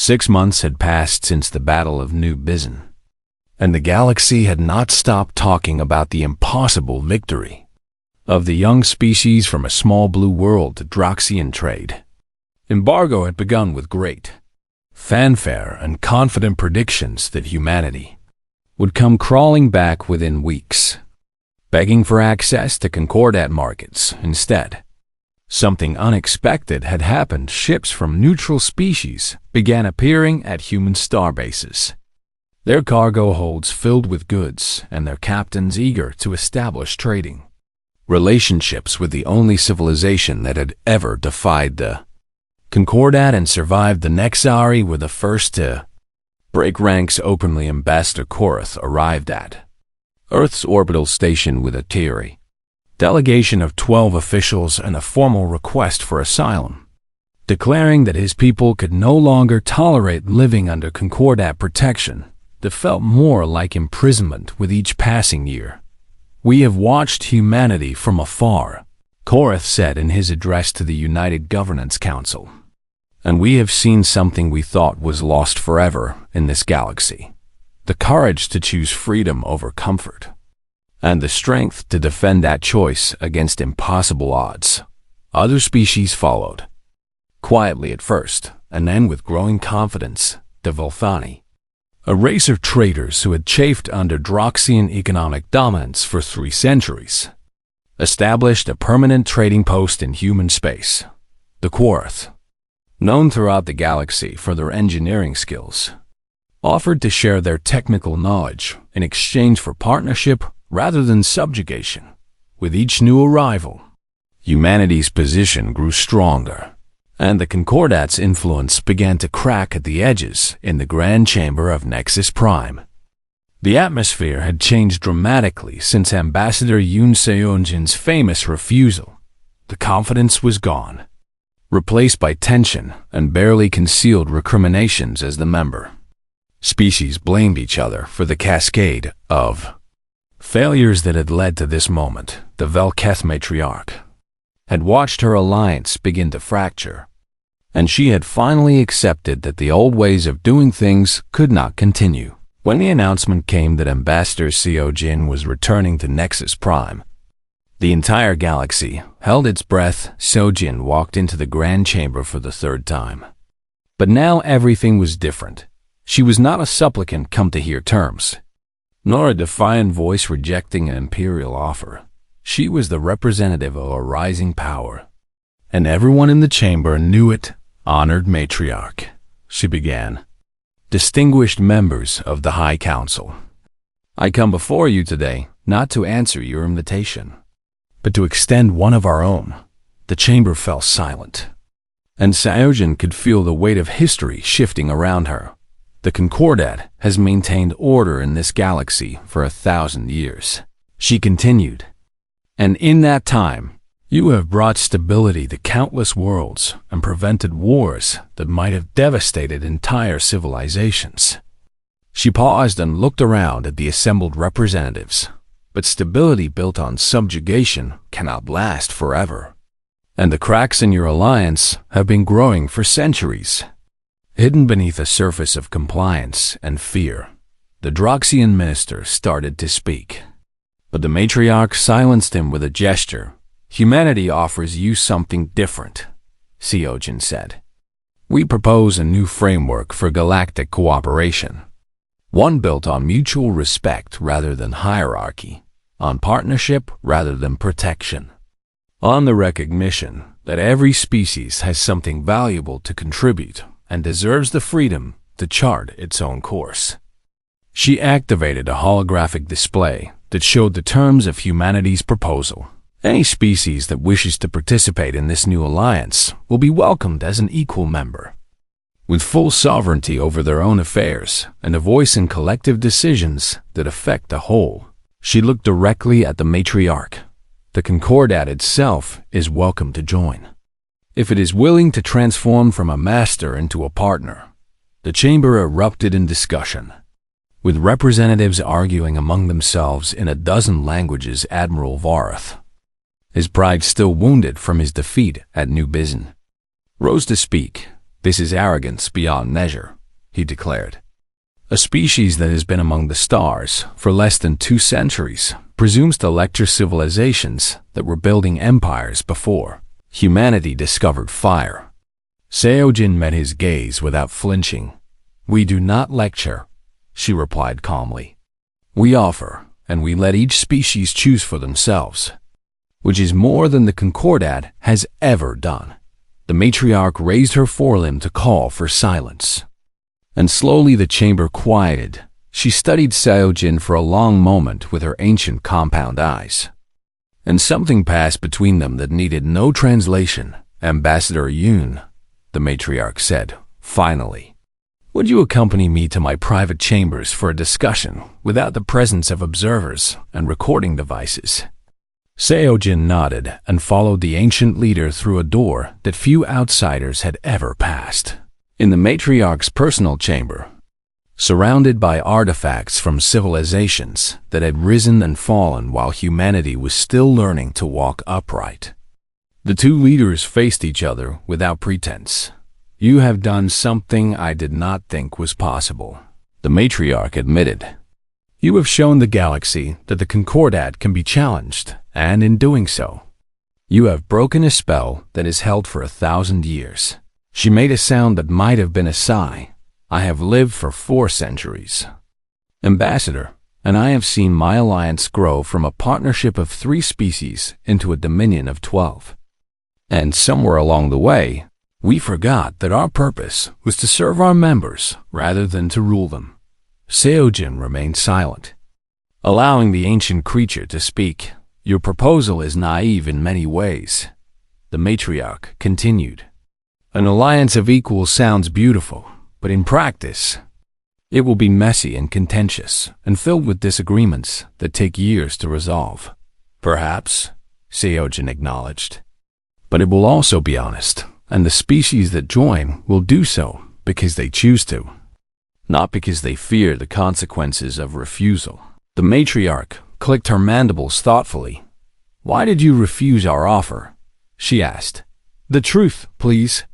6 months had passed since the Battle of New Bizen, and the galaxy had not stopped talking about the impossible victory of the young species from a small blue world to Droxian trade. Embargo had begun with great fanfare and confident predictions that humanity would come crawling back within weeks, begging for access to Concordat markets. Instead, something unexpected had happened. Ships from neutral species began appearing at human starbases, their cargo holds filled with goods and their captains eager to establish trading relationships with the only civilization that had ever defied the Concordat and survived the Nexari were the first to break ranks openly. Ambassador Korath arrived at Earth's orbital station with a teary delegation of 12 officials and a formal request for asylum, declaring that his people could no longer tolerate living under Concordat protection that felt more like imprisonment with each passing year. "We have watched humanity from afar," Korath said in his address to the United Governance Council, "and we have seen something we thought was lost forever in this galaxy: the courage to choose freedom over comfort, and the strength to defend that choice against impossible odds." Other species followed, quietly at first, and then with growing confidence. The Volthani, a race of traders who had chafed under Droxian economic dominance for 3 centuries, established a permanent trading post in human space. The Korath, known throughout the galaxy for their engineering skills, offered to share their technical knowledge in exchange for partnership rather than subjugation. With each new arrival, humanity's position grew stronger, and the Concordat's influence began to crack at the edges in the Grand Chamber of Nexus Prime. The atmosphere had changed dramatically since Ambassador Yoon Seonjin's famous refusal. The confidence was gone, replaced by tension and barely concealed recriminations as the member species blamed each other for the cascade of failures that had led to this moment. The Velketh matriarch had watched her alliance begin to fracture, and she had finally accepted that the old ways of doing things could not continue. When the announcement came that Ambassador Seojin was returning to Nexus Prime, the entire galaxy held its breath. Seojin walked into the Grand Chamber for the 3rd time. But now everything was different. She was not a supplicant come to hear terms, nor a defiant voice rejecting an imperial offer. She was the representative of a rising power, and everyone in the chamber knew it. "Honored matriarch," she began, "distinguished members of the High Council, I come before you today not to answer your invitation, but to extend one of our own." The chamber fell silent, and Seojin could feel the weight of history shifting around her. "The Concordat has maintained order in this galaxy for 1,000 years," she continued, "and in that time, you have brought stability to countless worlds and prevented wars that might have devastated entire civilizations." She paused and looked around at the assembled representatives. "But stability built on subjugation cannot last forever, and the cracks in your alliance have been growing for centuries." Hidden beneath a surface of compliance and fear, the Droxian minister started to speak, but the matriarch silenced him with a gesture. "Humanity offers you something different," Seojin said. "We propose a new framework for galactic cooperation, one built on mutual respect rather than hierarchy, on partnership rather than protection, on the recognition that every species has something valuable to contribute and deserves the freedom to chart its own course." She activated a holographic display that showed the terms of humanity's proposal. "Any species that wishes to participate in this new alliance will be welcomed as an equal member, with full sovereignty over their own affairs and a voice in collective decisions that affect the whole." She looked directly at the matriarch. "The Concordat itself is welcome to join, if it is willing to transform from a master into a partner." The chamber erupted in discussion, with representatives arguing among themselves in a dozen languages. Admiral Varath, his pride still wounded from his defeat at New Bizen, rose to speak. "This is arrogance beyond measure," he declared. "A species that has been among the stars for less than 2 centuries presumes to lecture civilizations that were building empires before humanity discovered fire." Seojin met his gaze without flinching. "We do not lecture," she replied calmly. "We offer, and we let each species choose for themselves, which is more than the Concordat has ever done." The matriarch raised her forelimb to call for silence. And slowly the chamber quieted. She studied Seojin for a long moment with her ancient compound eyes. And something passed between them that needed no translation. "Ambassador Yoon," the matriarch said, finally, "would you accompany me to my private chambers for a discussion without the presence of observers and recording devices?" Seojin nodded and followed the ancient leader through a door that few outsiders had ever passed. In the matriarch's personal chamber, surrounded by artifacts from civilizations that had risen and fallen while humanity was still learning to walk upright, the two leaders faced each other without pretense. "You have done something I did not think was possible," the matriarch admitted. "You have shown the galaxy that the Concordat can be challenged, and in doing so, you have broken a spell that is held for 1,000 years. She made a sound that might have been a sigh. "I have lived for 4 centuries, Ambassador, and I have seen my alliance grow from a partnership of 3 species into a dominion of 12. And somewhere along the way, we forgot that our purpose was to serve our members rather than to rule them." Seojin remained silent, allowing the ancient creature to speak. "Your proposal is naive in many ways," the matriarch continued. "An alliance of equals sounds beautiful, but in practice, it will be messy and contentious and filled with disagreements that take years to resolve." "Perhaps," Seojin acknowledged, "but it will also be honest, and the species that join will do so because they choose to, not because they fear the consequences of refusal." The matriarch clicked her mandibles thoughtfully. "Why did you refuse our offer?" she asked. "The truth, please."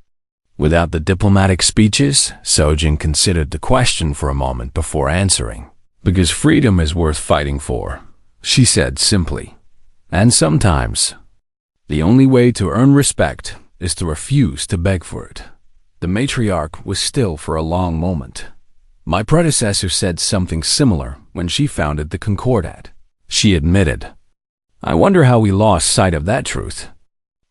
Without the diplomatic speeches, Seojin considered the question for a moment before answering. "Because freedom is worth fighting for," she said simply. "And sometimes, the only way to earn respect is to refuse to beg for it." The matriarch was still for a long moment. "My predecessor said something similar when she founded the Concordat," she admitted. "I wonder how we lost sight of that truth."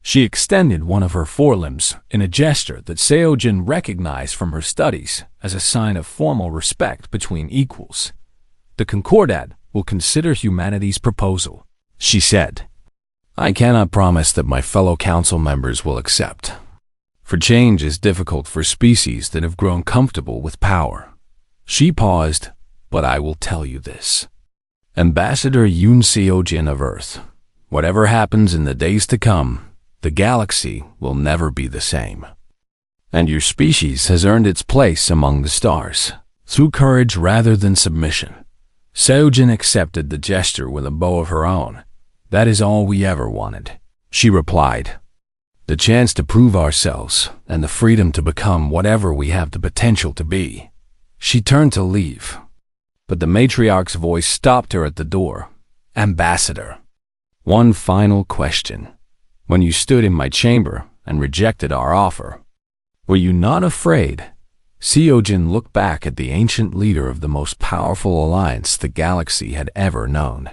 She extended one of her forelimbs in a gesture that Seojin recognized from her studies as a sign of formal respect between equals. "The Concordat will consider humanity's proposal," she said. "I cannot promise that my fellow council members will accept, for change is difficult for species that have grown comfortable with power." She paused, "But I will tell you this. Ambassador Yoon Seojin of Earth, whatever happens in the days to come, the galaxy will never be the same. And your species has earned its place among the stars, through courage rather than submission." Seojin accepted the gesture with a bow of her own. "That is all we ever wanted," she replied. "The chance to prove ourselves and the freedom to become whatever we have the potential to be." She turned to leave, but the matriarch's voice stopped her at the door. "Ambassador, one final question. When you stood in my chamber and rejected our offer, were you not afraid?" Seojin looked back at the ancient leader of the most powerful alliance the galaxy had ever known.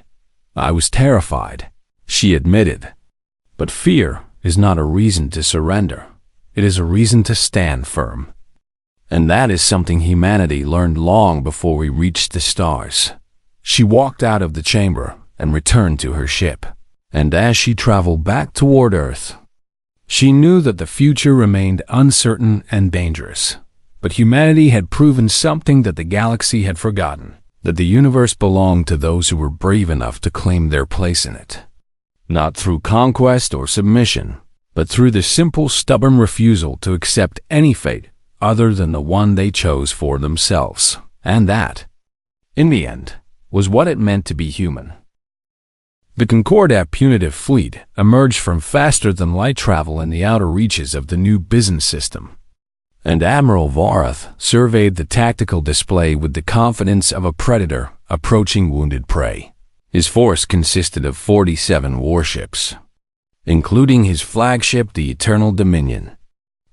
"I was terrified," she admitted. "But fear is not a reason to surrender. It is a reason to stand firm. And that is something humanity learned long before we reached the stars." She walked out of the chamber and returned to her ship. And as she traveled back toward Earth, she knew that the future remained uncertain and dangerous. But humanity had proven something that the galaxy had forgotten, that the universe belonged to those who were brave enough to claim their place in it. Not through conquest or submission, but through the simple, stubborn refusal to accept any fate other than the one they chose for themselves. And that, in the end, was what it meant to be human. The Concordat punitive fleet emerged from faster-than-light travel in the outer reaches of the new business system. And Admiral Vorath surveyed the tactical display with the confidence of a predator approaching wounded prey. His force consisted of 47 warships, including his flagship, the Eternal Dominion,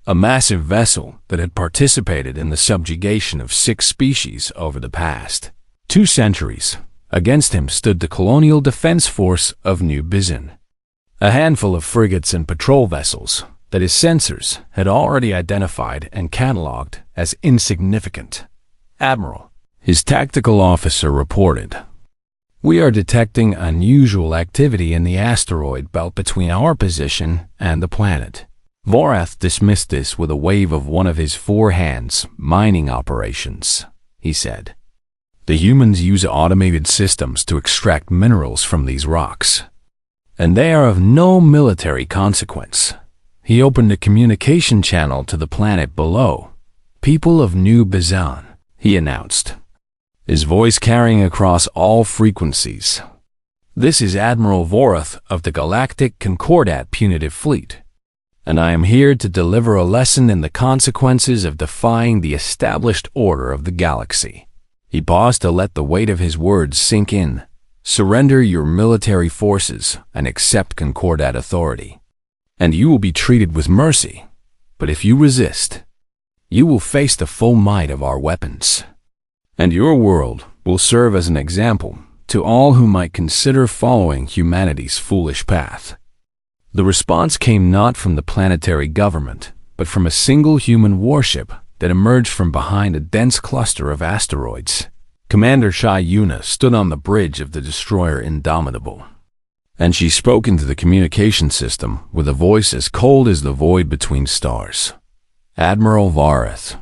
a massive vessel that had participated in the subjugation of 6 species over the past 2 centuries. Against him stood the Colonial Defense Force of New Bizin, a handful of frigates and patrol vessels that his sensors had already identified and catalogued as insignificant. "Admiral," his tactical officer reported, "we are detecting unusual activity in the asteroid belt between our position and the planet." Vorath dismissed this with a wave of one of his 4 hands. "Mining operations," he said. "The humans use automated systems to extract minerals from these rocks, and they are of no military consequence." He opened a communication channel to the planet below. "People of New Bizan," he announced, his voice carrying across all frequencies. "This is Admiral Vorath of the Galactic Concordat Punitive Fleet, and I am here to deliver a lesson in the consequences of defying the established order of the galaxy." He paused to let the weight of his words sink in. "Surrender your military forces and accept Concordat authority, and you will be treated with mercy. But if you resist, you will face the full might of our weapons, and your world will serve as an example to all who might consider following humanity's foolish path." The response came not from the planetary government, but from a single human warship that emerged from behind a dense cluster of asteroids. Commander Shai Yuna stood on the bridge of the destroyer Indomitable, and she spoke into the communication system with a voice as cold as the void between stars. "Admiral Vorath,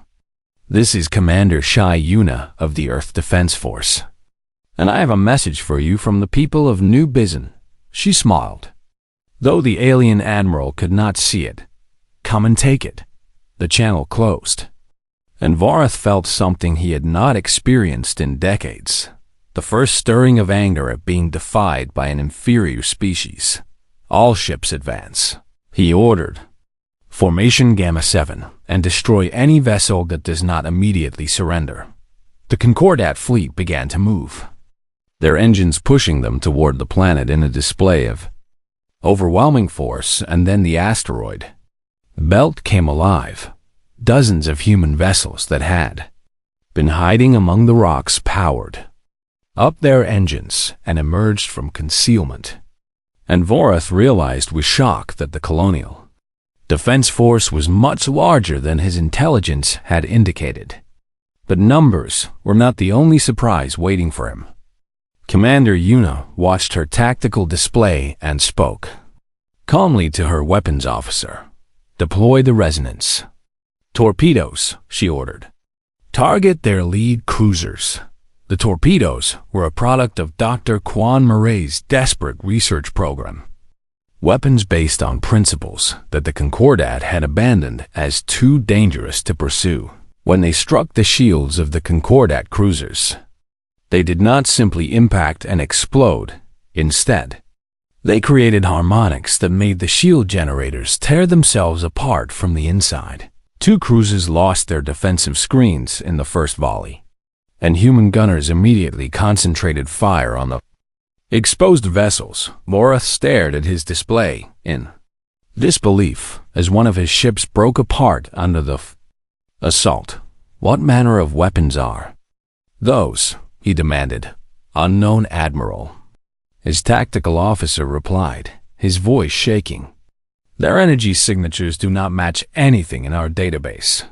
this is Commander Shai Yuna of the Earth Defense Force, and I have a message for you from the people of New Bizin." She smiled, though the alien admiral could not see it. "Come and take it." The channel closed, and Vorath felt something he had not experienced in decades. The first stirring of anger at being defied by an inferior species. "All ships advance," he ordered. "Formation Gamma 7, and destroy any vessel that does not immediately surrender." The Concordat fleet began to move, their engines pushing them toward the planet in a display of overwhelming force. And then the asteroid belt came alive. Dozens of human vessels that had been hiding among the rocks powered up their engines and emerged from concealment. And Vorath realized with shock that the Colonial Defense Force was much larger than his intelligence had indicated. But numbers were not the only surprise waiting for him. Commander Yuna watched her tactical display and spoke calmly to her weapons officer. "Deploy the resonance torpedoes," she ordered. "Target their lead cruisers." The torpedoes were a product of Dr. Quan Murray's desperate research program, weapons based on principles that the Concordat had abandoned as too dangerous to pursue. When they struck the shields of the Concordat cruisers, they did not simply impact and explode. Instead, they created harmonics that made the shield generators tear themselves apart from the inside. 2 cruisers lost their defensive screens in the first volley, and human gunners immediately concentrated fire on the exposed vessels. Vorath stared at his display in disbelief as one of his ships broke apart under the assault. "What manner of weapons are those?" he demanded. "Unknown, Admiral," his tactical officer replied, his voice shaking. "Their energy signatures do not match anything in our database."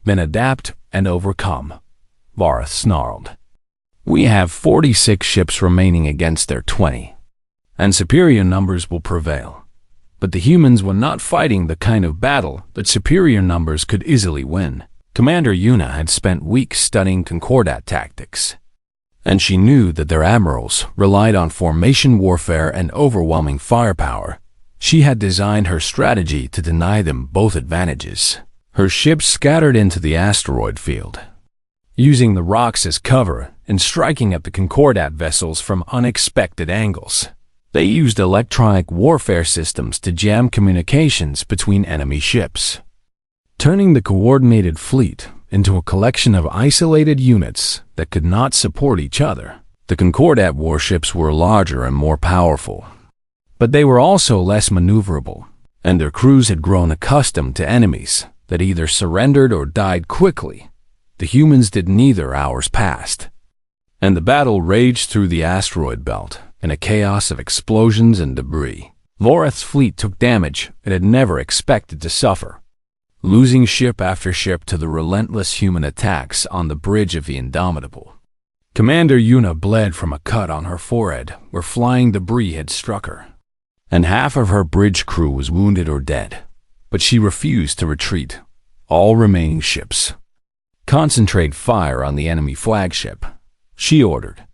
"Then adapt and overcome," Vorath snarled. "We have 46 ships remaining against their 20, and superior numbers will prevail." But the humans were not fighting the kind of battle that superior numbers could easily win. Commander Yuna had spent weeks studying Concordat tactics, and she knew that their admirals relied on formation warfare and overwhelming firepower. She had designed her strategy to deny them both advantages. Her ships scattered into the asteroid field, using the rocks as cover and striking at the Concordat vessels from unexpected angles. They used electronic warfare systems to jam communications between enemy ships, turning the coordinated fleet into a collection of isolated units that could not support each other. The Concordat warships were larger and more powerful, but they were also less maneuverable, and their crews had grown accustomed to enemies that either surrendered or died quickly. The humans did neither. Hours passed, and the battle raged through the asteroid belt in a chaos of explosions and debris. Voreth's fleet took damage it had never expected to suffer, losing ship after ship to the relentless human attacks on the bridge of the Indomitable. Commander Yuna bled from a cut on her forehead where flying debris had struck her, and half of her bridge crew was wounded or dead. But she refused to retreat. All remaining ships, concentrate fire on the enemy flagship, she ordered.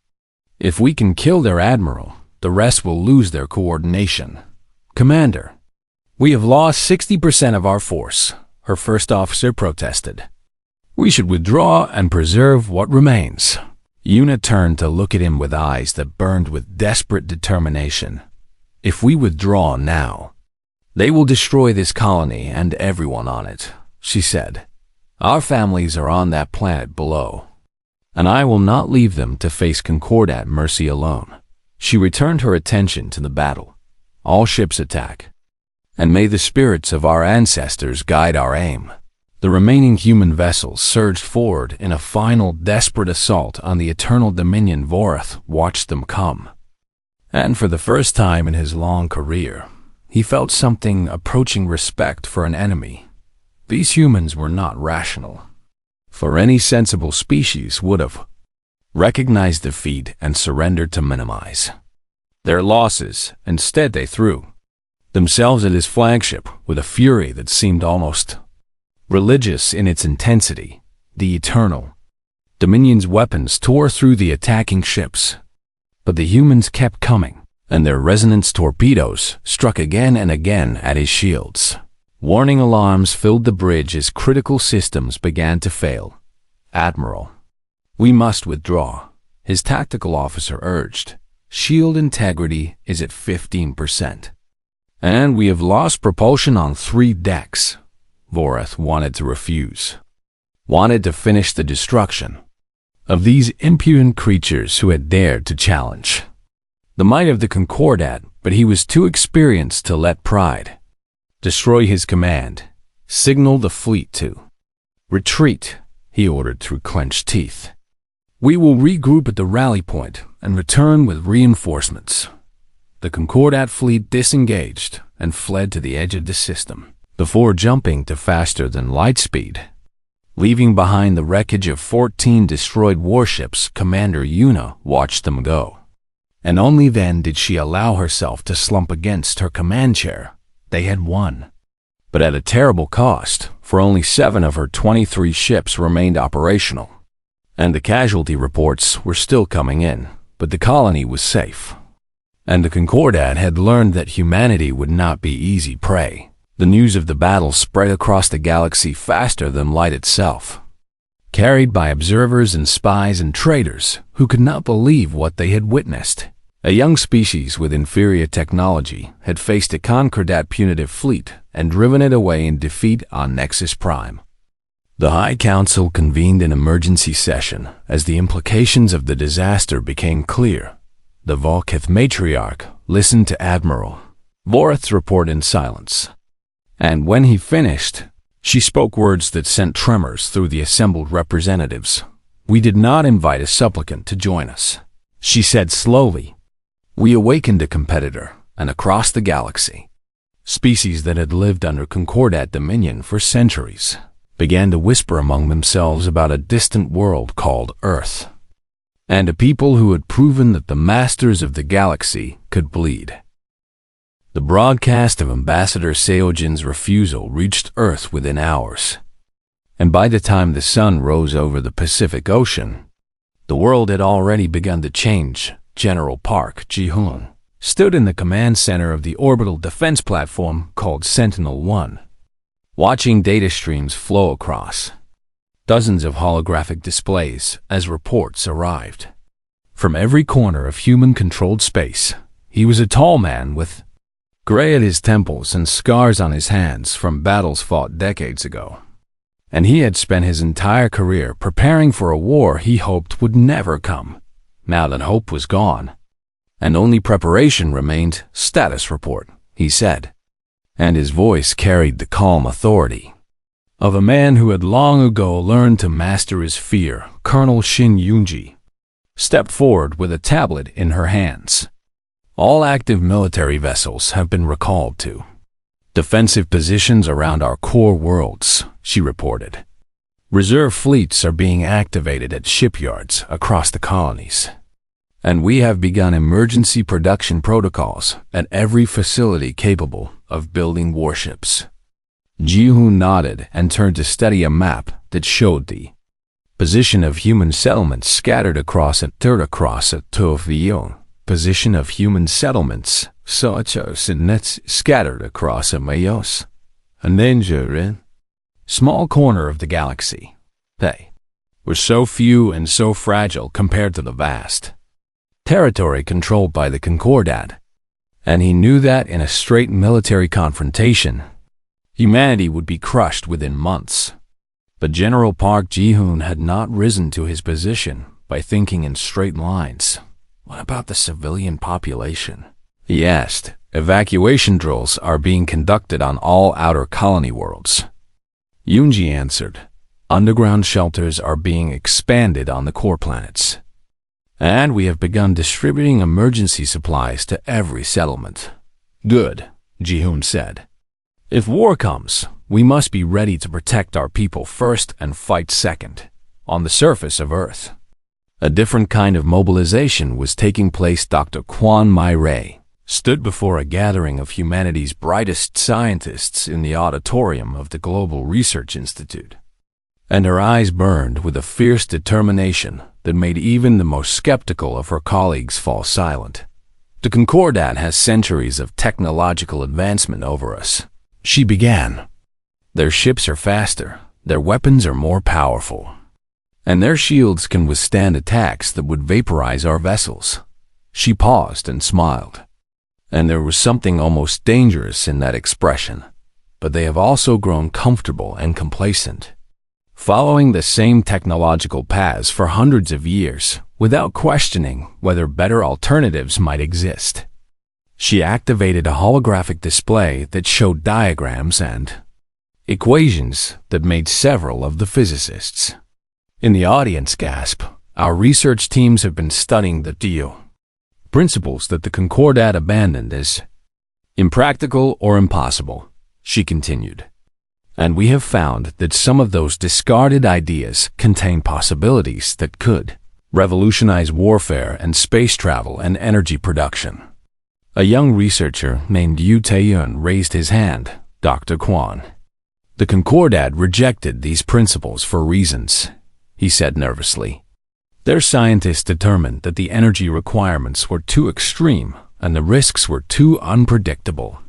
If we can kill their admiral, the rest will lose their coordination. Commander, we have lost 60% of our force, her first officer protested. We should withdraw and preserve what remains. Yuna turned to look at him with eyes that burned with desperate determination. If we withdraw now, they will destroy this colony and everyone on it, she said. Our families are on that planet below, and I will not leave them to face Concordat mercy alone. She returned her attention to the battle. All ships attack, and may the spirits of our ancestors guide our aim. The remaining human vessels surged forward in a final desperate assault on the Eternal Dominion. Voreth watched them come, and for the first time in his long career, he felt something approaching respect for an enemy. These humans were not rational, for any sensible species would have recognized defeat and surrendered to minimize their losses. Instead, they threw themselves at his flagship with a fury that seemed almost religious in its intensity. The Eternal Dominion's weapons tore through the attacking ships, but the humans kept coming, and their resonance torpedoes struck again and again at his shields. Warning alarms filled the bridge as critical systems began to fail. Admiral, we must withdraw, his tactical officer urged. Shield integrity is at 15%, and we have lost propulsion on 3 decks. Voreth wanted to refuse, wanted to finish the destruction of these impudent creatures who had dared to challenge the might of the Concordat, but he was too experienced to let pride destroy his command. Signal the fleet to retreat, he ordered through clenched teeth. We will regroup at the rally point and return with reinforcements. The Concordat fleet disengaged and fled to the edge of the system before jumping to faster than light speed, leaving behind the wreckage of 14 destroyed warships. Commander Yuna watched them go, and only then did she allow herself to slump against her command chair. They had won, but at a terrible cost, for only 7 of her 23 ships remained operational, and the casualty reports were still coming in. But the colony was safe, and the Concordat had learned that humanity would not be easy prey. The news of the battle spread across the galaxy faster than light itself, carried by observers and spies and traders who could not believe what they had witnessed. A young species with inferior technology had faced a Concordat punitive fleet and driven it away in defeat on Nexus Prime. The High Council convened an emergency session as the implications of the disaster became clear. The Volkith matriarch listened to Admiral Voreth's report in silence, and when he finished, she spoke words that sent tremors through the assembled representatives. We did not invite a supplicant to join us, she said slowly. We awakened a competitor, and across the galaxy, species that had lived under Concordat dominion for centuries began to whisper among themselves about a distant world called Earth, and a people who had proven that the masters of the galaxy could bleed. The broadcast of Ambassador Seojin's refusal reached Earth within hours, and by the time the sun rose over the Pacific Ocean, the world had already begun to change. General Park Ji-hoon stood in the command center of the orbital defense platform called Sentinel-1, watching data streams flow across dozens of holographic displays as reports arrived. From every corner of human-controlled space, he was a tall man with gray at his temples and scars on his hands from battles fought decades ago. and he had spent his entire career preparing for a war he hoped would never come. Now that hope was gone, and only preparation remained. Status report, he said, and his voice carried the calm authority of a man who had long ago learned to master his fear. Colonel Shin Yoonji stepped forward with a tablet in her hands. All active military vessels have been recalled to defensive positions around our core worlds, she reported. Reserve fleets are being activated at shipyards across the colonies, and we have begun emergency production protocols at every facility capable of building warships. Ji-hoon nodded and turned to study a map that showed the position of human settlements scattered across a position of human settlements scattered across a mayos, a small corner of the galaxy. They were so few and so fragile compared to the vast territory controlled by the Concordat, and he knew that in a straight military confrontation, humanity would be crushed within months. But General Park Ji-hoon had not risen to his position by thinking in straight lines. What about the civilian population? He asked. Evacuation drills are being conducted on all outer colony worlds. Yoonji answered. Underground shelters are being expanded on the core planets, and we have begun distributing emergency supplies to every settlement. Good, Ji-hoon said. If war comes, we must be ready to protect our people first and fight second, on the surface of Earth. A different kind of mobilization was taking place. Dr. Kwon Mai-rae stood before a gathering of humanity's brightest scientists in the auditorium of the Global Research Institute, and her eyes burned with a fierce determination that made even the most skeptical of her colleagues fall silent. The Concordat has centuries of technological advancement over us, she began. Their ships are faster, their weapons are more powerful, and their shields can withstand attacks that would vaporize our vessels. She paused and smiled, and there was something almost dangerous in that expression. But they have also grown comfortable and complacent, following the same technological paths for hundreds of years, without questioning whether better alternatives might exist. She activated a holographic display that showed diagrams and equations that made several of the physicists in the audience gasp. Our research teams have been studying the principles that the Concordat abandoned as impractical or impossible, she continued. And we have found that some of those discarded ideas contain possibilities that could revolutionize warfare and space travel and energy production. A young researcher named Yu Tae-yun raised his hand. Dr. Kwon. The Concordat rejected these principles for reasons, he said nervously. Their scientists determined that the energy requirements were too extreme and the risks were too unpredictable.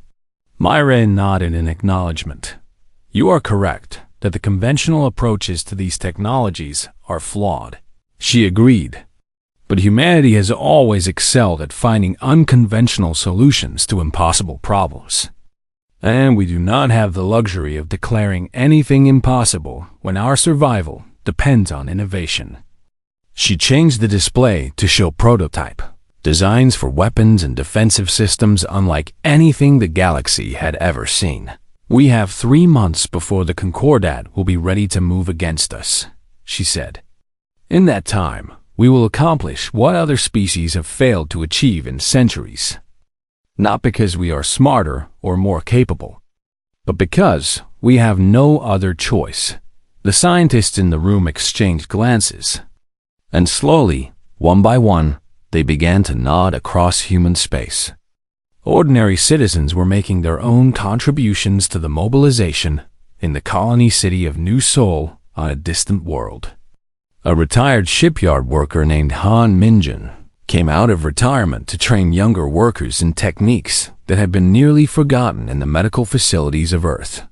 Mai-rae nodded in acknowledgement. You are correct that the conventional approaches to these technologies are flawed, she agreed. But humanity has always excelled at finding unconventional solutions to impossible problems. And we do not have the luxury of declaring anything impossible when our survival depends on innovation. She changed the display to show prototype designs for weapons and defensive systems unlike anything the galaxy had ever seen. We have 3 months before the Concordat will be ready to move against us, she said. In that time, we will accomplish what other species have failed to achieve in centuries. Not because we are smarter or more capable, but because we have no other choice. The scientists in the room exchanged glances, and slowly, one by one, they began to nod across human space. Ordinary citizens were making their own contributions to the mobilization in the colony city of New Seoul on a distant world. A retired shipyard worker named Han Minjun came out of retirement to train younger workers in techniques that had been nearly forgotten in the medical facilities of Earth.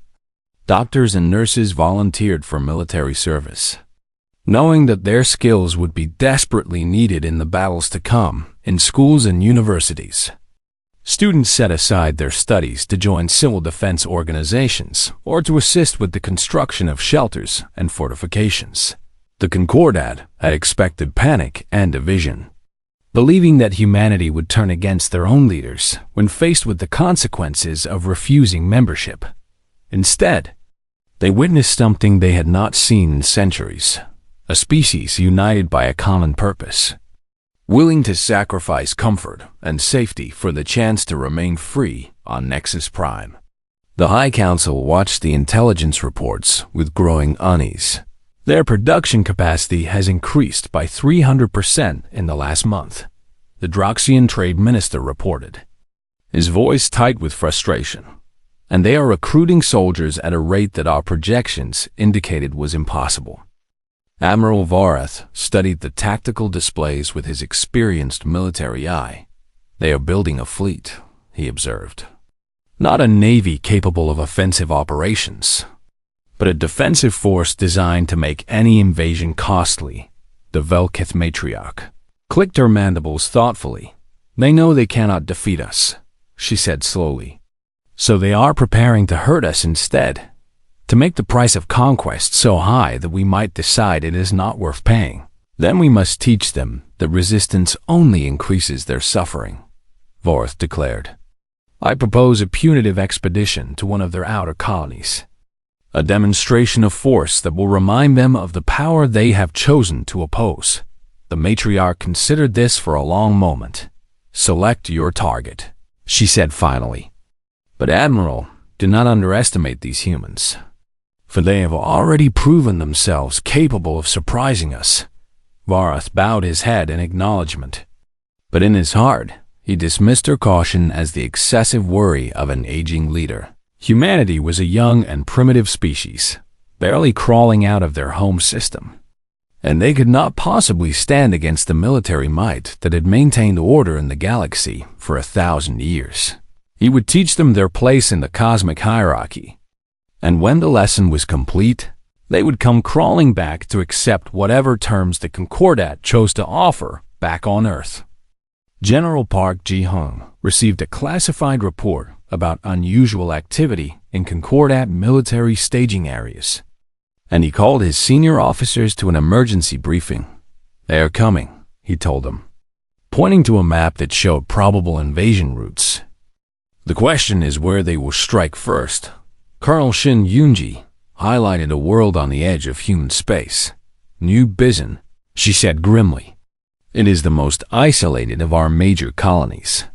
Doctors and nurses volunteered for military service, knowing that their skills would be desperately needed in the battles to come in schools and universities. Students set aside their studies to join civil defense organizations or to assist with the construction of shelters and fortifications. The Concordat had expected panic and division, believing that humanity would turn against their own leaders when faced with the consequences of refusing membership. Instead, they witnessed something they had not seen in centuries, a species united by a common purpose, willing to sacrifice comfort and safety for the chance to remain free on Nexus Prime. The High Council watched the intelligence reports with growing unease. Their production capacity has increased by 300% in the last month, the Droxian Trade Minister reported, his voice tight with frustration. And they are recruiting soldiers at a rate that our projections indicated was impossible. Admiral Varath studied the tactical displays with his experienced military eye. They are building a fleet, he observed. Not a navy capable of offensive operations, but a defensive force designed to make any invasion costly. The Velkith matriarch clicked her mandibles thoughtfully. They know they cannot defeat us, she said slowly. So they are preparing to hurt us instead, to make the price of conquest so high that we might decide it is not worth paying. Then we must teach them that resistance only increases their suffering, Vorth declared. I propose a punitive expedition to one of their outer colonies, a demonstration of force that will remind them of the power they have chosen to oppose. The matriarch considered this for a long moment. Select your target, she said finally. But Admiral, do not underestimate these humans, for they have already proven themselves capable of surprising us. Varath bowed his head in acknowledgement, but in his heart, he dismissed her caution as the excessive worry of an aging leader. Humanity was a young and primitive species, barely crawling out of their home system, and they could not possibly stand against the military might that had maintained order in the galaxy for 1,000 years. He would teach them their place in the cosmic hierarchy, and when the lesson was complete, they would come crawling back to accept whatever terms the Concordat chose to offer back on Earth. General Park Ji-hung received a classified report about unusual activity in Concordat military staging areas, and he called his senior officers to an emergency briefing. They are coming, he told them, pointing to a map that showed probable invasion routes. The question is where they will strike first. Colonel Shin Yunji highlighted a world on the edge of human space. New Bizin, she said grimly. It is the most isolated of our major colonies,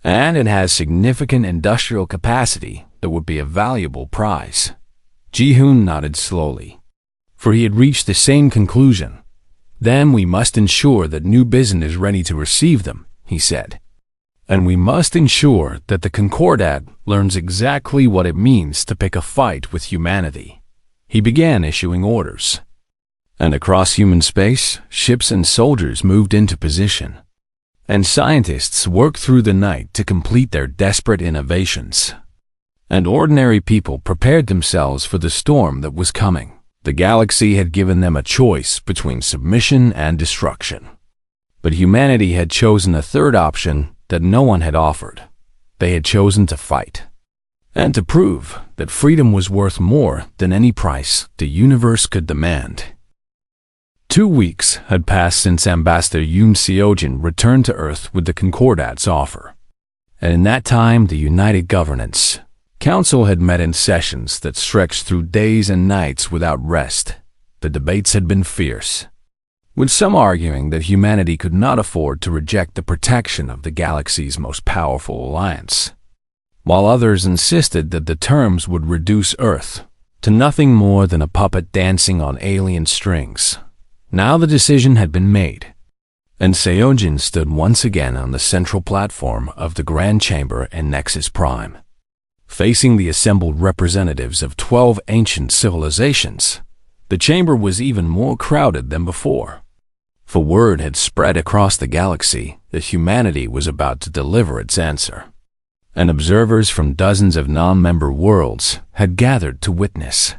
and it has significant industrial capacity that would be a valuable prize. Ji-hoon nodded slowly, for he had reached the same conclusion. Then we must ensure that New Bizin is ready to receive them, he said. And we must ensure that the Concordat learns exactly what it means to pick a fight with humanity. He began issuing orders. And across human space, ships and soldiers moved into position, and scientists worked through the night to complete their desperate innovations. And ordinary people prepared themselves for the storm that was coming. The galaxy had given them a choice between submission and destruction. But humanity had chosen a third option that no one had offered. They had chosen to fight, and to prove that freedom was worth more than any price the universe could demand. 2 weeks had passed since Ambassador Yoon Seojin returned to Earth with the Concordat's offer, and in that time the United Governance Council had met in sessions that stretched through days and nights without rest. The debates had been fierce, with some arguing that humanity could not afford to reject the protection of the galaxy's most powerful alliance, while others insisted that the terms would reduce Earth to nothing more than a puppet dancing on alien strings. Now the decision had been made, and Seojin stood once again on the central platform of the Grand Chamber in Nexus Prime, facing the assembled representatives of 12 ancient civilizations. The chamber was even more crowded than before, for word had spread across the galaxy that humanity was about to deliver its answer, and observers from dozens of non-member worlds had gathered to witness.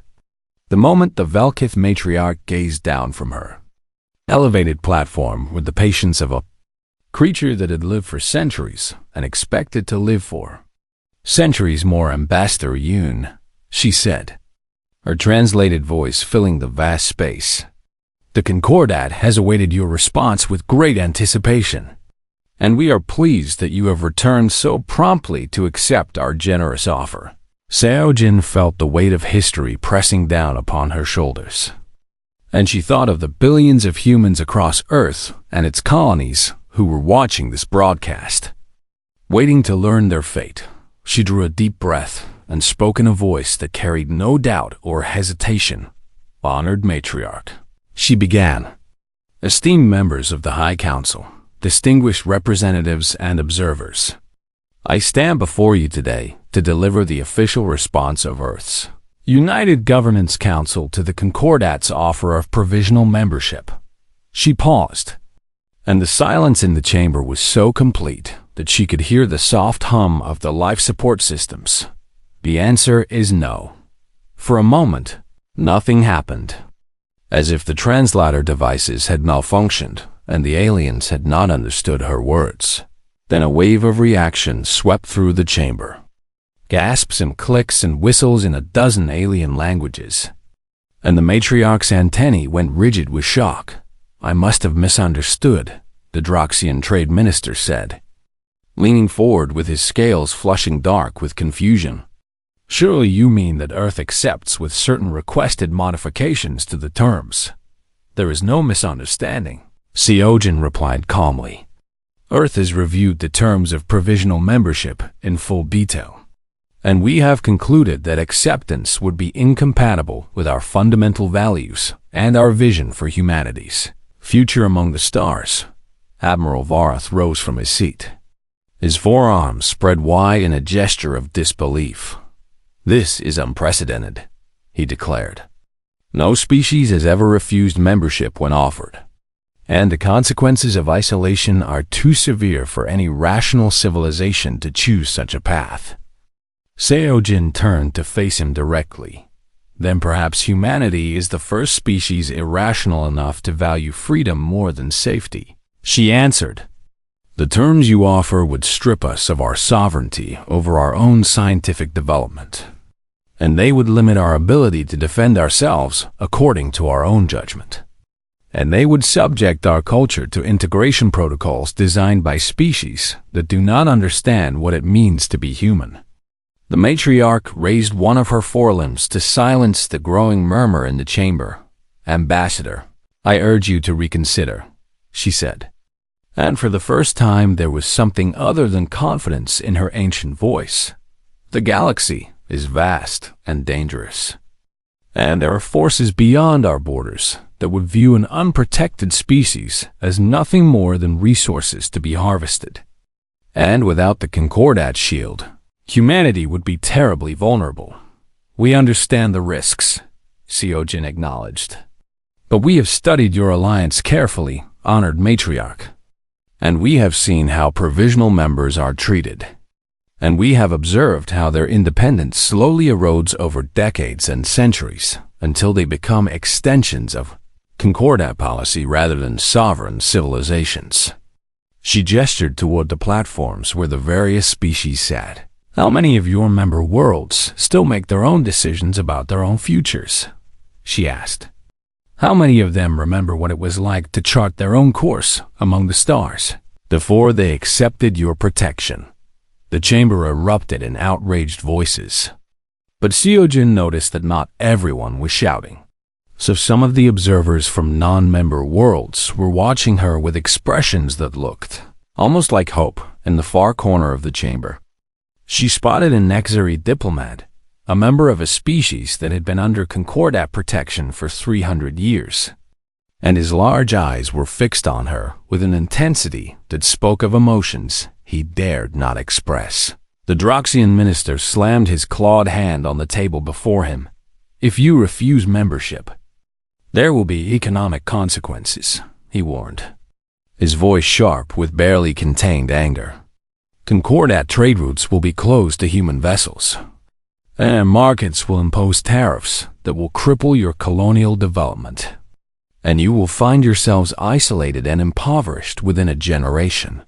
The moment the Velkith matriarch gazed down from her elevated platform with the patience of a creature that had lived for centuries and expected to live for centuries more. Ambassador Yoon, she said, her translated voice filling the vast space. The Concordat has awaited your response with great anticipation, and we are pleased that you have returned so promptly to accept our generous offer. Seojin felt the weight of history pressing down upon her shoulders, and she thought of the billions of humans across Earth and its colonies who were watching this broadcast, waiting to learn their fate. She drew a deep breath and spoke in a voice that carried no doubt or hesitation. Honored Matriarch, she began. Esteemed members of the High Council, distinguished representatives and observers, I stand before you today to deliver the official response of Earth's United Governance Council to the Concordat's offer of provisional membership. She paused, and the silence in the chamber was so complete that she could hear the soft hum of the life support systems. The answer is no. For a moment, nothing happened, as if the translator devices had malfunctioned and the aliens had not understood her words. Then a wave of reaction swept through the chamber. Gasps and clicks and whistles in a dozen alien languages, and the matriarch's antennae went rigid with shock. I must have misunderstood, the Droxian trade minister said, leaning forward with his scales flushing dark with confusion. Surely you mean that Earth accepts with certain requested modifications to the terms. There is no misunderstanding, Seojin replied calmly. Earth has reviewed the terms of provisional membership in full detail, and we have concluded that acceptance would be incompatible with our fundamental values and our vision for humanity's future among the stars. Admiral Varath rose from his seat, his forearms spread wide in a gesture of disbelief. This is unprecedented, he declared. No species has ever refused membership when offered, and the consequences of isolation are too severe for any rational civilization to choose such a path. Seojin turned to face him directly. Then perhaps humanity is the first species irrational enough to value freedom more than safety, she answered. The terms you offer would strip us of our sovereignty over our own scientific development, and they would limit our ability to defend ourselves according to our own judgment. And they would subject our culture to integration protocols designed by species that do not understand what it means to be human. The matriarch raised one of her forelimbs to silence the growing murmur in the chamber. Ambassador, I urge you to reconsider, she said. And for the first time there was something other than confidence in her ancient voice. The galaxy is vast and dangerous, and there are forces beyond our borders that would view an unprotected species as nothing more than resources to be harvested. And without the Concordat shield, humanity would be terribly vulnerable. We understand the risks, Seojin acknowledged. But we have studied your alliance carefully, honored matriarch, and we have seen how provisional members are treated, and we have observed how their independence slowly erodes over decades and centuries until they become extensions of Concordat policy rather than sovereign civilizations. She gestured toward the platforms where the various species sat. How many of your member worlds still make their own decisions about their own futures? She asked. How many of them remember what it was like to chart their own course among the stars before they accepted your protection? The chamber erupted in outraged voices. But Seojin noticed that not everyone was shouting. So some of the observers from non-member worlds were watching her with expressions that looked almost like hope in the far corner of the chamber. She spotted an Nexari diplomat, a member of a species that had been under Concordat protection for 300 years, and his large eyes were fixed on her with an intensity that spoke of emotions he dared not express. The Droxian minister slammed his clawed hand on the table before him. If you refuse membership, there will be economic consequences, he warned, his voice sharp with barely contained anger. Concordat trade routes will be closed to human vessels, and markets will impose tariffs that will cripple your colonial development. and you will find yourselves isolated and impoverished within a generation.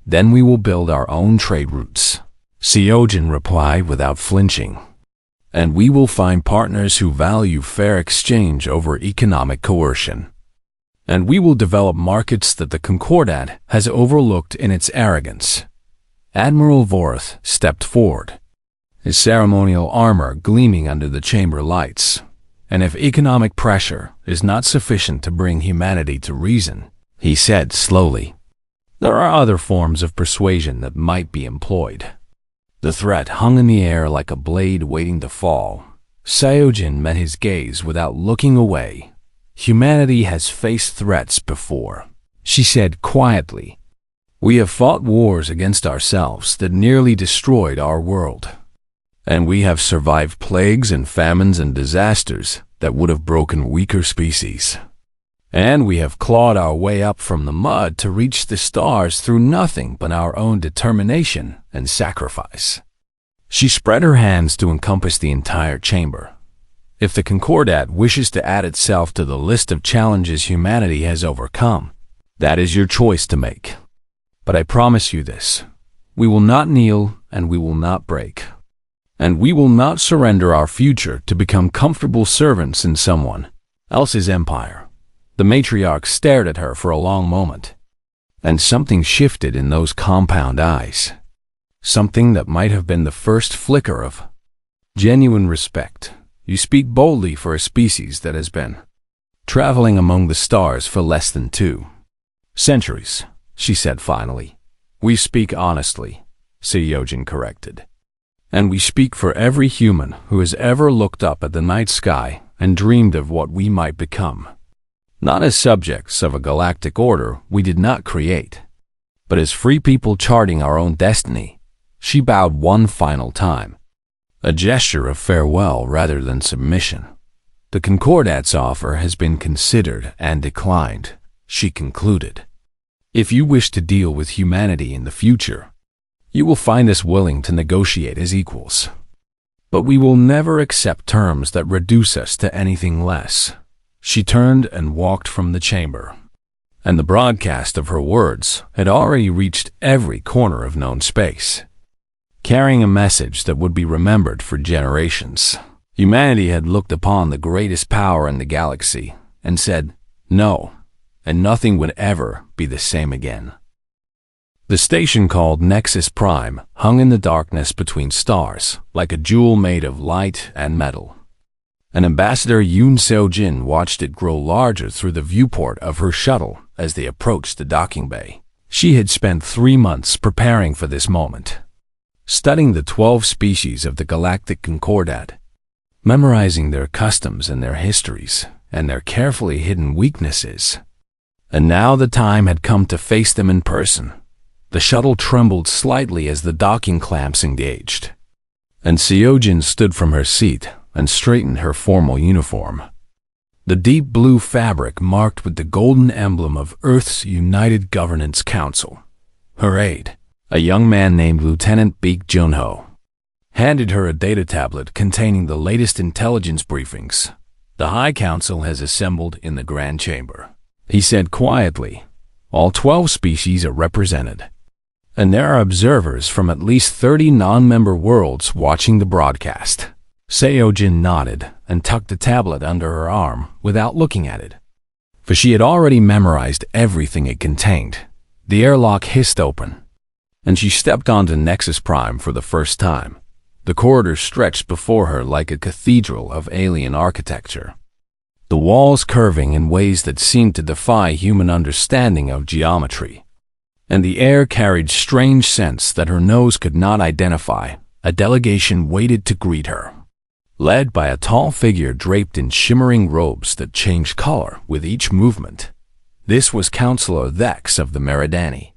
Then we will build our own trade routes. Seojin replied without flinching. And we will find partners who value fair exchange over economic coercion. And we will develop markets that the Concordat has overlooked in its arrogance. Admiral Vorth stepped forward, his ceremonial armor gleaming under the chamber lights. And if economic pressure is not sufficient to bring humanity to reason, he said slowly, there are other forms of persuasion that might be employed. The threat hung in the air like a blade waiting to fall. Seojin met his gaze without looking away. Humanity has faced threats before, she said quietly. We have fought wars against ourselves that nearly destroyed our world. And we have survived plagues and famines and disasters that would have broken weaker species. And we have clawed our way up from the mud to reach the stars through nothing but our own determination and sacrifice. She spread her hands to encompass the entire chamber. If the Concordat wishes to add itself to the list of challenges humanity has overcome, that is your choice to make. But I promise you this, we will not kneel and we will not break. And we will not surrender our future to become comfortable servants in someone else's empire. The matriarch stared at her for a long moment, and something shifted in those compound eyes. Something that might have been the first flicker of genuine respect. You speak boldly for a species that has been traveling among the stars for less than 2 centuries, she said finally. We speak honestly, Seojin corrected. And we speak for every human who has ever looked up at the night sky and dreamed of what we might become. Not as subjects of a galactic order we did not create, but as free people charting our own destiny. She bowed one final time, a gesture of farewell rather than submission. The Concordat's offer has been considered and declined, she concluded. If you wish to deal with humanity in the future, you will find us willing to negotiate as equals. But we will never accept terms that reduce us to anything less. She turned and walked from the chamber, and the broadcast of her words had already reached every corner of known space, carrying a message that would be remembered for generations. Humanity had looked upon the greatest power in the galaxy and said, no, and nothing would ever be the same again. The station called Nexus Prime hung in the darkness between stars, like a jewel made of light and metal. And Ambassador Yoon Seo-jin watched it grow larger through the viewport of her shuttle as they approached the docking bay. She had spent 3 months preparing for this moment, studying the 12 species of the Galactic Concordat, memorizing their customs and their histories and their carefully hidden weaknesses. And now the time had come to face them in person. The shuttle trembled slightly as the docking clamps engaged, and Seojin stood from her seat and straightened her formal uniform. The deep blue fabric marked with the golden emblem of Earth's United Governance Council. Her aide, a young man named Lieutenant Baek Junho, handed her a data tablet containing the latest intelligence briefings. The High Council has assembled in the Grand Chamber, he said quietly. All 12 species are represented, and there are observers from at least 30 non-member worlds watching the broadcast. Seojin nodded and tucked the tablet under her arm without looking at it, for she had already memorized everything it contained. The airlock hissed open, and she stepped onto Nexus Prime for the first time. The corridor stretched before her like a cathedral of alien architecture, the walls curving in ways that seemed to defy human understanding of geometry. And the air carried strange scents that her nose could not identify. A delegation waited to greet her, led by a tall figure draped in shimmering robes that changed color with each movement. This was Counselor Thex of the Meridani,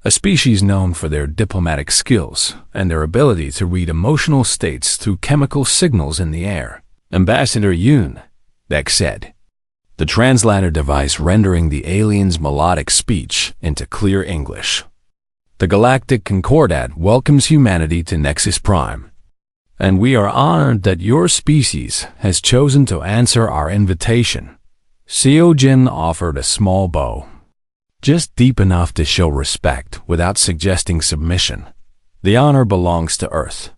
a species known for their diplomatic skills and their ability to read emotional states through chemical signals in the air. Ambassador Yoon, Thex said, the translator device rendering the alien's melodic speech into clear English. The Galactic Concordat welcomes humanity to Nexus Prime, and we are honored that your species has chosen to answer our invitation. Seojin offered a small bow, just deep enough to show respect without suggesting submission. "The honor belongs to Earth,"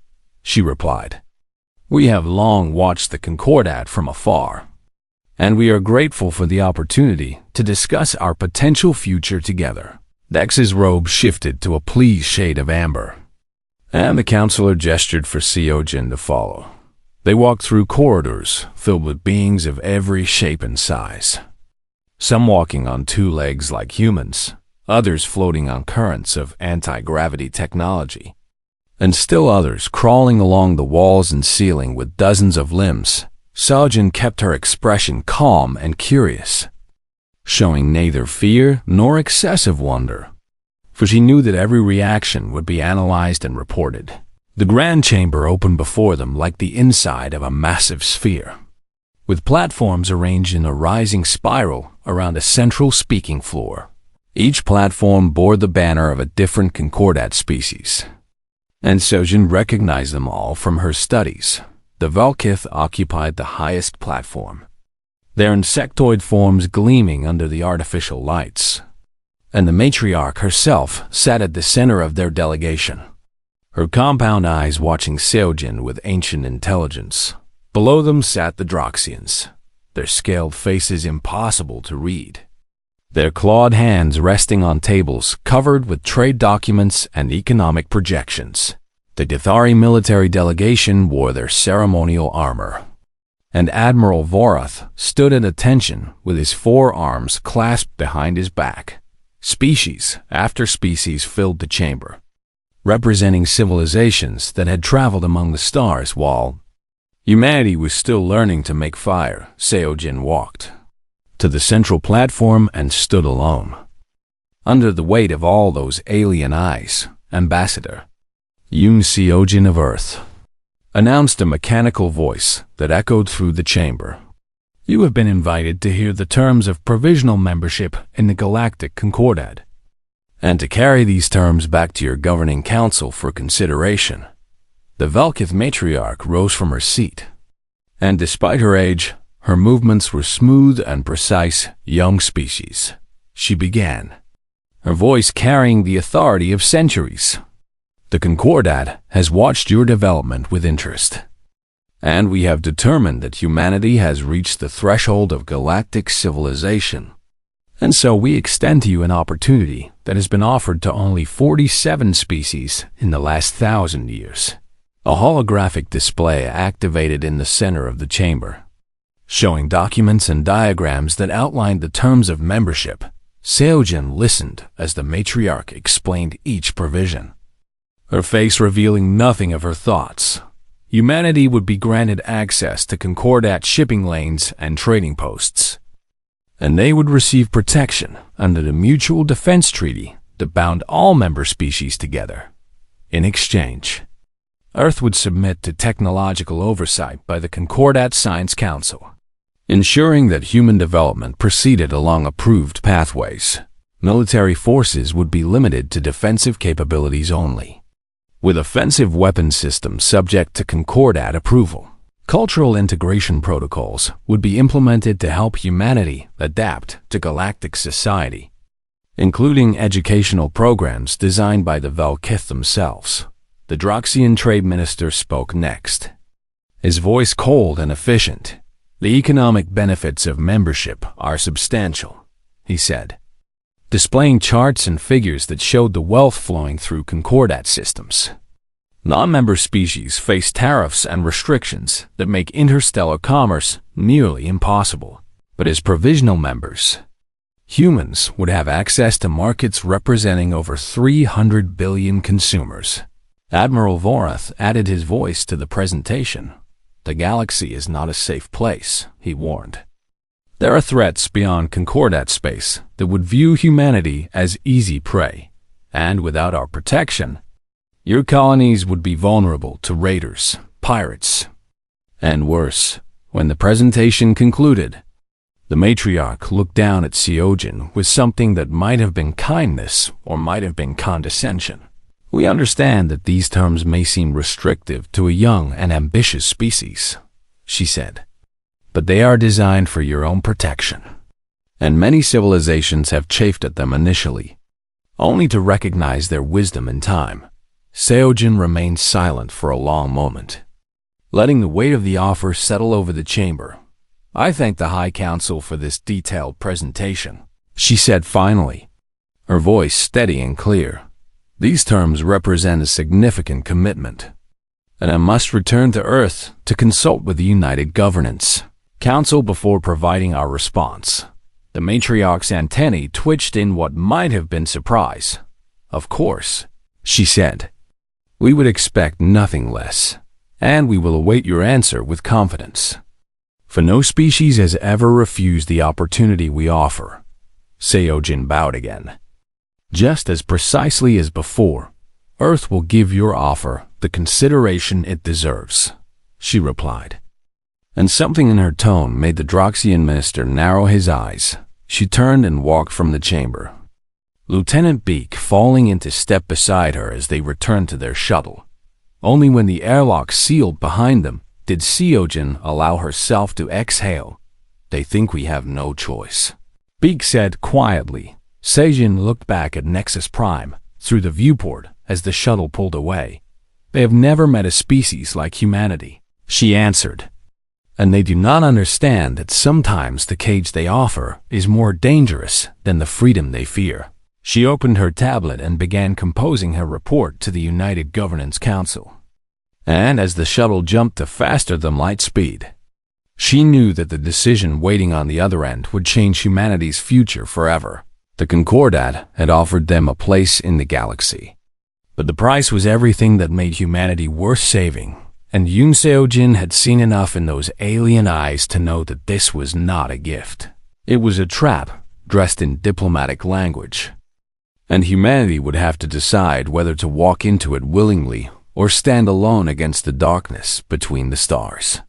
she replied. "We have long watched the Concordat from afar, and we are grateful for the opportunity to discuss our potential future together." Dex's robe shifted to a pleased shade of amber, and the counselor gestured for Seojin to follow. They walked through corridors filled with beings of every shape and size, some walking on two legs like humans, others floating on currents of anti-gravity technology, and still others crawling along the walls and ceiling with dozens of limbs. Seojin kept her expression calm and curious, showing neither fear nor excessive wonder, for she knew that every reaction would be analyzed and reported. The grand chamber opened before them like the inside of a massive sphere, with platforms arranged in a rising spiral around a central speaking floor. Each platform bore the banner of a different Concordat species, and Seojin recognized them all from her studies. The Valkith occupied the highest platform, their insectoid forms gleaming under the artificial lights, and the matriarch herself sat at the center of their delegation, her compound eyes watching Seojin with ancient intelligence. Below them sat the Droxians, their scaled faces impossible to read, their clawed hands resting on tables covered with trade documents and economic projections. The Githari military delegation wore their ceremonial armor, and Admiral Vorath stood at attention with his forearms clasped behind his back. Species after species filled the chamber, representing civilizations that had traveled among the stars while humanity was still learning to make fire. Seojin walked to the central platform and stood alone. Under the weight of all those alien eyes, Ambassador Yoon Seojin of Earth announced a mechanical voice that echoed through the chamber. "You have been invited to hear the terms of provisional membership in the Galactic Concordat, and to carry these terms back to your governing council for consideration." The Valkith matriarch rose from her seat, and despite her age, her movements were smooth and precise. "Young species," she began, her voice carrying the authority of centuries. "The Concordat has watched your development with interest, and we have determined that humanity has reached the threshold of galactic civilization. And so we extend to you an opportunity that has been offered to only 47 species in the last 1,000 years. A holographic display activated in the center of the chamber, showing documents and diagrams that outlined the terms of membership. Seojin listened as the matriarch explained each provision, her face revealing nothing of her thoughts. Humanity would be granted access to Concordat shipping lanes and trading posts, and they would receive protection under the Mutual Defense Treaty that bound all member species together. In exchange, Earth would submit to technological oversight by the Concordat Science Council, ensuring that human development proceeded along approved pathways. Military forces would be limited to defensive capabilities only, with offensive weapon systems subject to Concordat approval. Cultural integration protocols would be implemented to help humanity adapt to galactic society, including educational programs designed by the Valkith themselves. The Droxian trade minister spoke next, his voice cold and efficient. "The economic benefits of membership are substantial," he said, displaying charts and figures that showed the wealth flowing through Concordat systems. Non-member species face tariffs and restrictions that make interstellar commerce nearly impossible. But as provisional members, humans would have access to markets representing over 300 billion consumers. Admiral Vorath added his voice to the presentation. "The galaxy is not a safe place," he warned. "There are threats beyond Concordat space that would view humanity as easy prey, and without our protection, your colonies would be vulnerable to raiders, pirates, and worse." When the presentation concluded, the matriarch looked down at Seojin with something that might have been kindness or might have been condescension. "We understand that these terms may seem restrictive to a young and ambitious species," she said, "but they are designed for your own protection. and many civilizations have chafed at them initially, only to recognize their wisdom in time. Seojin remained silent for a long moment, letting the weight of the offer settle over the chamber. "I thank the High Council for this detailed presentation," she said finally, her voice steady and clear. "These terms represent a significant commitment, and I must return to Earth to consult with the United Governance Council before providing our response." The matriarch's antennae twitched in what might have been surprise. "Of course," she said. "We would expect nothing less, and we will await your answer with confidence. For no species has ever refused the opportunity we offer." Seojin bowed again. "Just as precisely as before, Earth will give your offer the consideration it deserves," she replied. And something in her tone made the Droxian minister narrow his eyes. She turned and walked from the chamber, Lieutenant Beak falling into step beside her as they returned to their shuttle. Only when the airlock sealed behind them did Seojin allow herself to exhale. "They think we have no choice," Beak said quietly. Seojin looked back at Nexus Prime through the viewport as the shuttle pulled away. "They have never met a species like humanity," she answered. "And they do not understand that sometimes the cage they offer is more dangerous than the freedom they fear." She opened her tablet and began composing her report to the United Governance Council. And as the shuttle jumped to faster than light speed, she knew that the decision waiting on the other end would change humanity's future forever. The Concordat had offered them a place in the galaxy, but the price was everything that made humanity worth saving. And Yoon Seojin had seen enough in those alien eyes to know that this was not a gift. It was a trap dressed in diplomatic language. And humanity would have to decide whether to walk into it willingly or stand alone against the darkness between the stars.